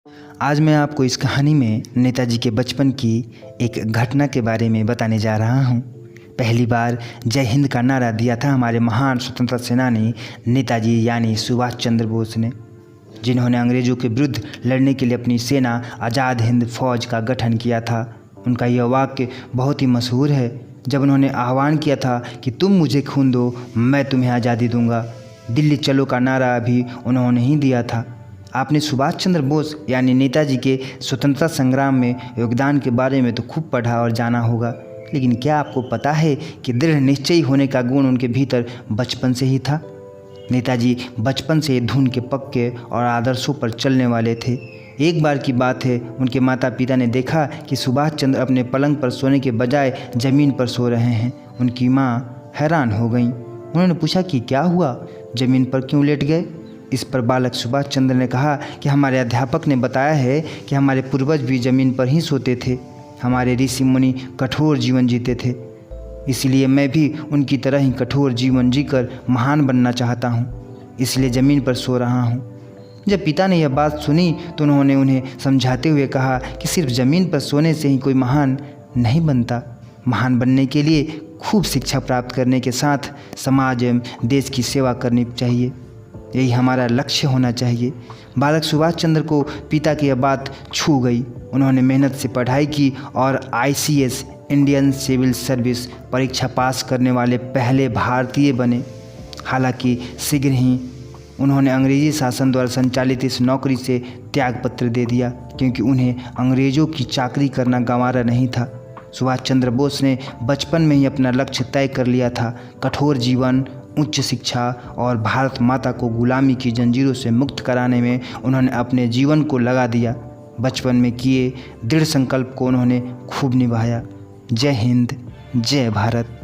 आज मैं आपको इस कहानी में नेताजी के बचपन की एक घटना के बारे में बताने जा रहा हूँ। पहली बार जय हिंद का नारा दिया था हमारे महान स्वतंत्रता सेनानी नेताजी यानी सुभाष चंद्र बोस ने, जिन्होंने अंग्रेज़ों के विरुद्ध लड़ने के लिए अपनी सेना आज़ाद हिंद फौज का गठन किया था। उनका यह वाक्य बहुत ही मशहूर है, जब उन्होंने आह्वान किया था कि तुम मुझे खून दो, मैं तुम्हें आज़ादी दूंगा। दिल्ली चलो का नारा भी उन्होंने ही दिया था। आपने सुभाष चंद्र बोस यानी नेताजी के स्वतंत्रता संग्राम में योगदान के बारे में तो खूब पढ़ा और जाना होगा, लेकिन क्या आपको पता है कि दृढ़ निश्चयी होने का गुण उनके भीतर बचपन से ही था। नेताजी बचपन से धुन के पक्के और आदर्शों पर चलने वाले थे। एक बार की बात है, उनके माता पिता ने देखा कि सुभाष चंद्र अपने पलंग पर सोने के बजाय ज़मीन पर सो रहे हैं। उनकी माँ हैरान हो गईं। उन्होंने पूछा कि क्या हुआ, ज़मीन पर क्यों लेट गए। इस पर बालक सुभाष चंद्र ने कहा कि हमारे अध्यापक ने बताया है कि हमारे पूर्वज भी ज़मीन पर ही सोते थे। हमारे ऋषि मुनि कठोर जीवन जीते थे, इसलिए मैं भी उनकी तरह ही कठोर जीवन जीकर महान बनना चाहता हूँ, इसलिए ज़मीन पर सो रहा हूँ। जब पिता ने यह बात सुनी तो उन्होंने उन्हें समझाते हुए कहा कि सिर्फ ज़मीन पर सोने से ही कोई महान नहीं बनता। महान बनने के लिए खूब शिक्षा प्राप्त करने के साथ समाज एवं देश की सेवा करनी चाहिए, यही हमारा लक्ष्य होना चाहिए। बालक सुभाष चंद्र को पिता की यह बात छू गई। उन्होंने मेहनत से पढ़ाई की और ICS इंडियन सिविल सर्विस परीक्षा पास करने वाले पहले भारतीय बने। हालांकि शीघ्र ही उन्होंने अंग्रेजी शासन द्वारा संचालित इस नौकरी से त्यागपत्र दे दिया, क्योंकि उन्हें अंग्रेज़ों की चाकरी करना गंवारा नहीं था। सुभाष चंद्र बोस ने बचपन में ही अपना लक्ष्य तय कर लिया था। कठोर जीवन, उच्च शिक्षा और भारत माता को गुलामी की जंजीरों से मुक्त कराने में उन्होंने अपने जीवन को लगा दिया। बचपन में किए दृढ़ संकल्प को उन्होंने खूब निभाया। जय हिंद, जय भारत।